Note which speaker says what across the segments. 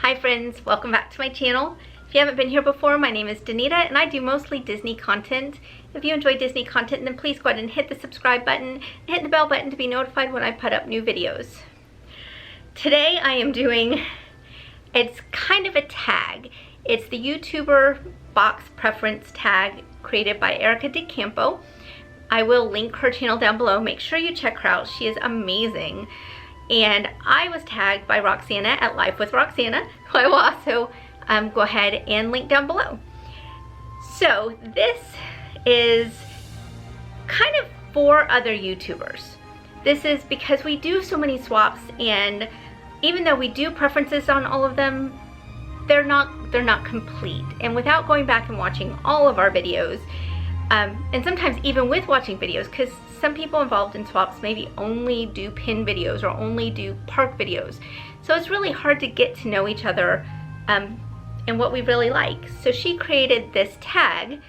Speaker 1: Hi friends, welcome back to my channel. If you haven't been here before, my name is Danita and I do mostly Disney content. If you enjoy Disney content, then please go ahead and hit the subscribe button and hit the bell button to be notified when I put up new videos. Today I am doing, it's kind of a tag. It's the YouTuber box preference tag created by Deocampo. I will link her channel down below. Make sure you check her out. She is amazing. And I was tagged by Roxana at Life with Roxana, who I will also go ahead and link down below. So this is kind of for other YouTubers. This is because we do so many swaps, and even though we do preferences on all of them, they're not complete. And without going back and watching all of our videos, and sometimes even with watching videos, because some people involved in swaps maybe only do pin videos or only do park videos. So it's really hard to get to know each other and what we really like. So she created this tag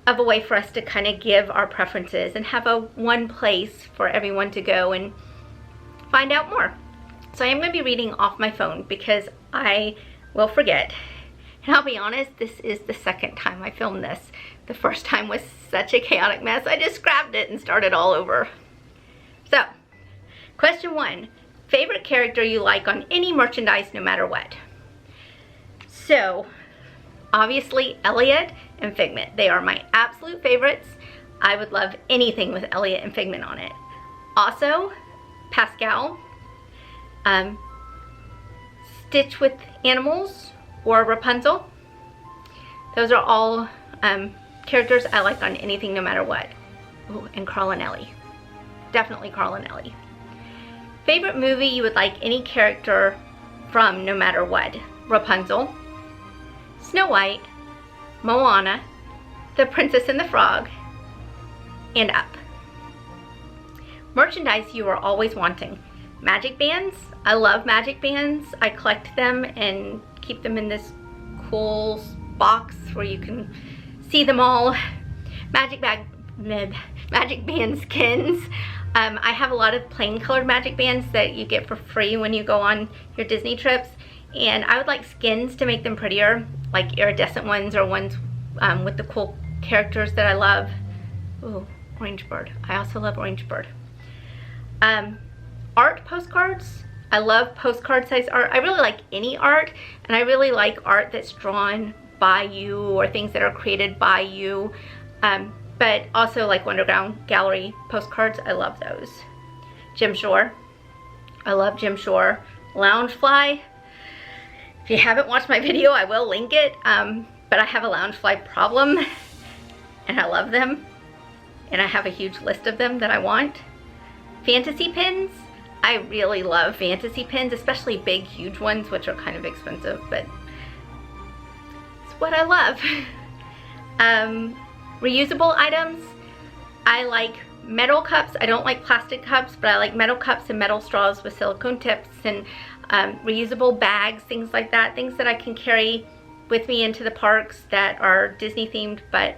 Speaker 1: of a way for us to kind of give our preferences and have a one place for everyone to go and find out more. So I am going to be reading off my phone because I will forget. And I'll be honest, this is the second time I filmed this. The first time was such a chaotic mess. I just grabbed it and started all over. So, question 1. Favorite character you like on any merchandise, no matter what? So, obviously Elliot and Figment. They are my absolute favorites. I would love anything with Elliot and Figment on it. Also, Pascal, Stitch with Animals, or Rapunzel. Those are all characters I like on anything, no matter what. Ooh, and Carl and Ellie. Definitely Carl and Ellie. Favorite movie you would like any character from, no matter what? Rapunzel, Snow White, Moana, The Princess and the Frog, and Up. Merchandise you are always wanting. Magic bands. I love magic bands. I collect them and keep them in this cool box where you can see them all. Magic band skins. I have a lot of plain colored magic bands that you get for free when you go on your Disney trips, and I would like skins to make them prettier, like iridescent ones or ones with the cool characters that I love. Ooh, Orange Bird. I also love Orange Bird. Art postcards. I love postcard size art. I really like any art, and I really like art that's drawn by you or things that are created by you, but also like Wonderground Gallery postcards. I love those. Jim Shore. I love Jim Shore. Loungefly. If you haven't watched my video, I will link it, but I have a Loungefly problem and I love them, and I have a huge list of them that I want. Fantasy pins. I really love fantasy pins, especially big, huge ones, which are kind of expensive, but it's what I love. Reusable items. I like metal cups. I don't like plastic cups, but I like metal cups and metal straws with silicone tips, and reusable bags, things like that. Things that I can carry with me into the parks that are Disney themed, but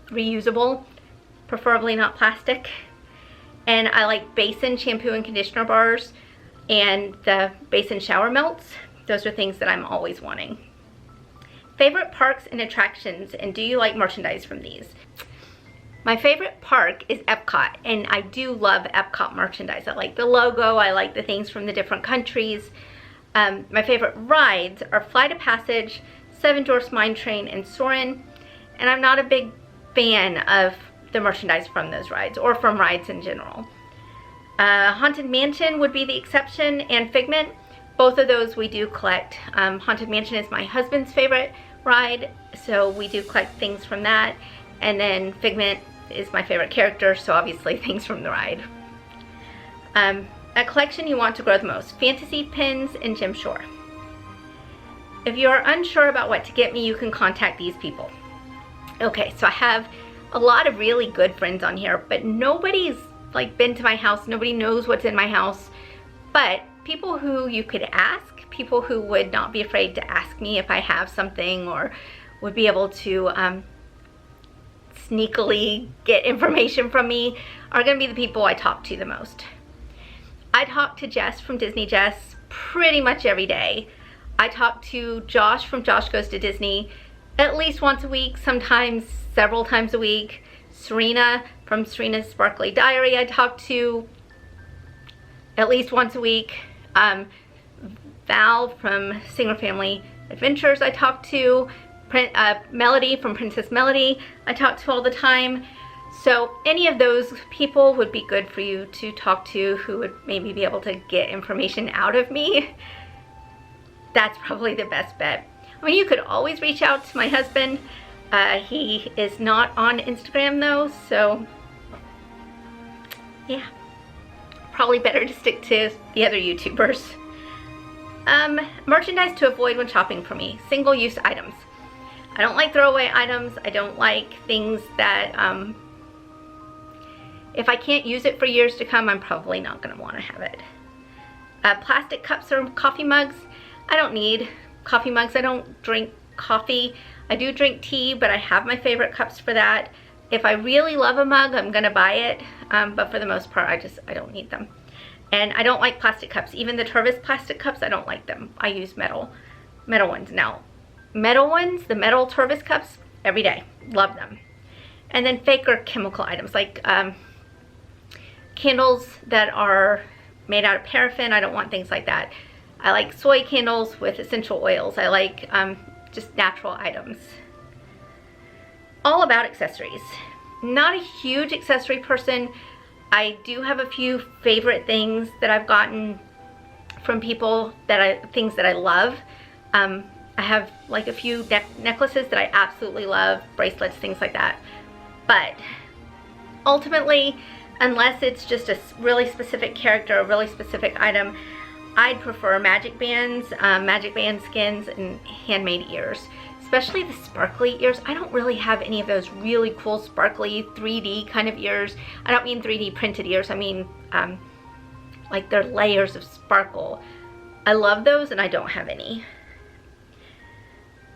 Speaker 1: reusable, preferably not plastic. And I like basin shampoo and conditioner bars and the basin shower melts. Those are things that I'm always wanting. Favorite parks and attractions, and do you like merchandise from these? My favorite park is Epcot, and I do love Epcot merchandise. I like the logo, I like the things from the different countries. My favorite rides are Flight of Passage, Seven Dwarfs Mine Train, and Soarin', and I'm not a big fan of the merchandise from those rides, or from rides in general. Haunted Mansion would be the exception, and Figment. Both of those we do collect. Haunted Mansion is my husband's favorite ride, so we do collect things from that. And then Figment is my favorite character, so obviously things from the ride. A collection you want to grow the most. Fantasy pins and Jim Shore. If you are unsure about what to get me, you can contact these people. Okay, so I have a lot of really good friends on here, but nobody's like been to my house. Nobody knows what's in my house, but people who you could ask, people who would not be afraid to ask me if I have something, or would be able to sneakily get information from me, are going to be the people I talk to the most. I talk to Jess from Disney Jess pretty much every day. I talk to Josh from Josh Goes to Disney at least once a week, sometimes several times a week. Serena from Serena's Sparkly Diary I talk to at least once a week. Val from Singer Family Adventures I talk to. Melody from Princess Melody I talk to all the time. So any of those people would be good for you to talk to, who would maybe be able to get information out of me. That's probably the best bet. I mean, you could always reach out to my husband. He is not on Instagram though, so yeah, probably better to stick to the other YouTubers. Merchandise to avoid when shopping for me. Single-use items. I don't like throwaway items. I don't like things that, if I can't use it for years to come, I'm probably not going to want to have it. Plastic cups or coffee mugs. I don't need coffee mugs. I don't drink coffee. I do drink tea, but I have my favorite cups for that. If I really love a mug, I'm going to buy it, but for the most part, I don't need them. And I don't like plastic cups. Even the Tervis plastic cups, I don't like them. I use metal ones now. Metal ones, the metal Tervis cups, every day. Love them. And then fake or chemical items, like candles that are made out of paraffin. I don't want things like that. I like soy candles with essential oils. I like just natural items. All about accessories. Not a huge accessory person. I do have a few favorite things that I've gotten from people, things that I love. I have like a few necklaces that I absolutely love, bracelets, things like that. But ultimately, unless it's just a really specific character, a really specific item, I'd prefer magic bands, magic band skins, and handmade ears. Especially the sparkly ears. I don't really have any of those really cool sparkly 3D kind of ears. I don't mean 3D printed ears. I mean like they're layers of sparkle. I love those and I don't have any.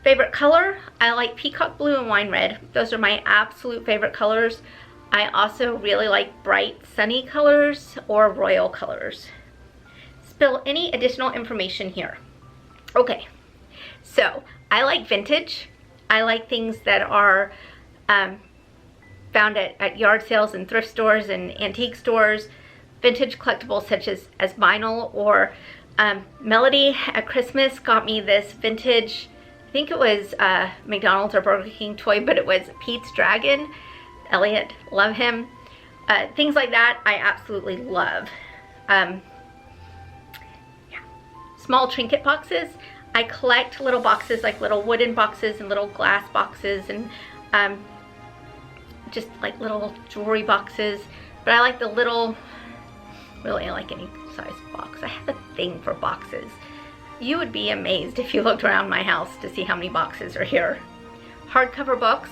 Speaker 1: Favorite color? I like peacock blue and wine red. Those are my absolute favorite colors. I also really like bright sunny colors or royal colors. Spill any additional information here. Okay, so I like vintage. I like things that are found at yard sales and thrift stores and antique stores. Vintage collectibles such as vinyl, or Melody at Christmas got me this vintage, I think it was McDonald's or Burger King toy, but it was Pete's Dragon. Elliot, love him. Things like that I absolutely love. Yeah. Small trinket boxes. I collect little boxes, like little wooden boxes and little glass boxes, and just like little jewelry boxes. But I like the little, really I like any size box. I have a thing for boxes. You would be amazed if you looked around my house to see how many boxes are here. Hardcover books.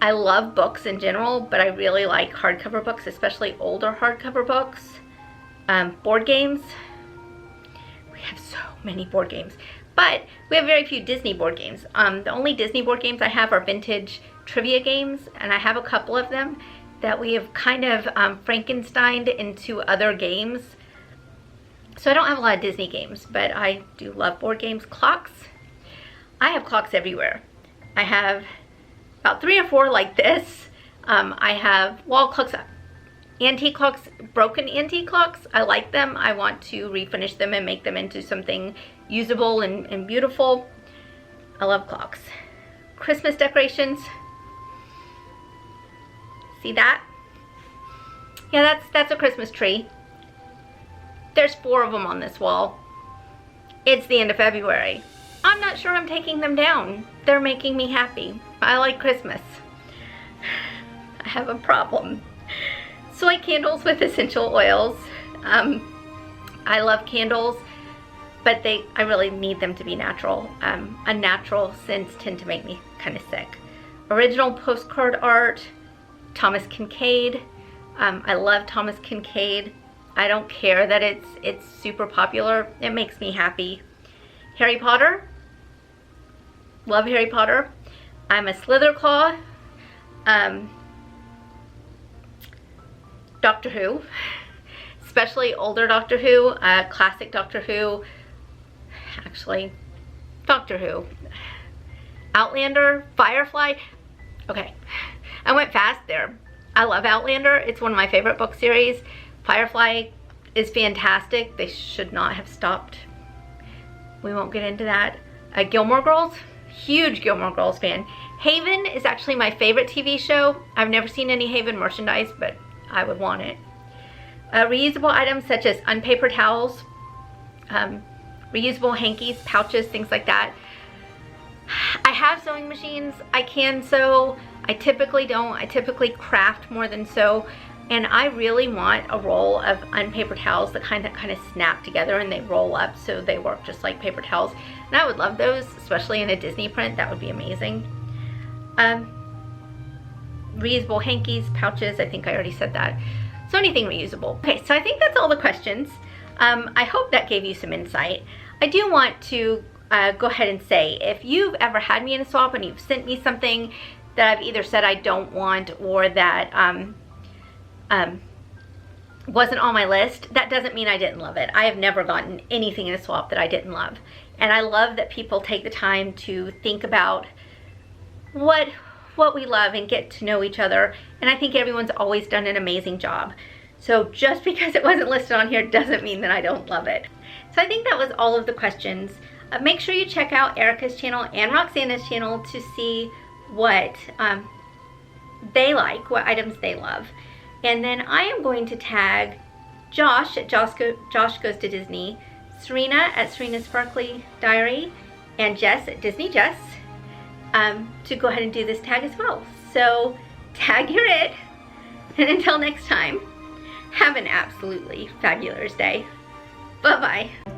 Speaker 1: I love books in general, but I really like hardcover books, especially older hardcover books. Board games. We have so many board games. But we have very few Disney board games. The only Disney board games I have are vintage trivia games, and I have a couple of them that we have kind of Frankensteined into other games. So I don't have a lot of Disney games, but I do love board games. Clocks. I have clocks everywhere. I have about 3 or 4 like this. I have wall clocks, antique clocks, broken antique clocks. I like them. I want to refinish them and make them into something usable and beautiful. I love clocks. Christmas decorations. See that? Yeah, that's a Christmas tree. There's 4 of them on this wall. It's the end of February. I'm not sure I'm taking them down. They're making me happy. I like Christmas. I have a problem. Soy candles with essential oils. I love candles, but I really need them to be natural. Unnatural scents tend to make me kind of sick. Original postcard art. Thomas Kincaid. I love Thomas Kincaid. I don't care that it's super popular. It makes me happy. Harry Potter. Love Harry Potter. I'm a Slytherclaw. Doctor Who. Especially older Doctor Who. Classic Doctor Who. Actually, Doctor Who, Outlander, Firefly. Okay, I went fast there. I love Outlander. It's one of my favorite book series. Firefly is fantastic. They should not have stopped. We won't get into that. Gilmore Girls, huge Gilmore Girls fan. Haven is actually my favorite TV show. I've never seen any Haven merchandise, but I would want it. Reusable items such as unpaper towels, reusable hankies, pouches, things like that. I have sewing machines. I can sew. I typically don't. I typically craft more than sew. And I really want a roll of unpaper towels, the kind that kind of snap together and they roll up so they work just like paper towels. And I would love those, especially in a Disney print. That would be amazing. Reusable hankies, pouches. I think I already said that. So anything reusable. Okay, so I think that's all the questions. I hope that gave you some insight. I do want to go ahead and say, if you've ever had me in a swap and you've sent me something that I've either said I don't want or that wasn't on my list, that doesn't mean I didn't love it. I have never gotten anything in a swap that I didn't love. And I love that people take the time to think about what we love and get to know each other. And I think everyone's always done an amazing job. So just because it wasn't listed on here doesn't mean that I don't love it. So I think that was all of the questions. Make sure you check out Erica's channel and Roxana's channel to see what they like, what items they love. And then I am going to tag Josh at Josh Goes to Disney, Serena at Serena's Sparkly Diary, and Jess at Disney Jess to go ahead and do this tag as well. So tag you're it. And until next time, have an absolutely fabulous day. Bye-bye.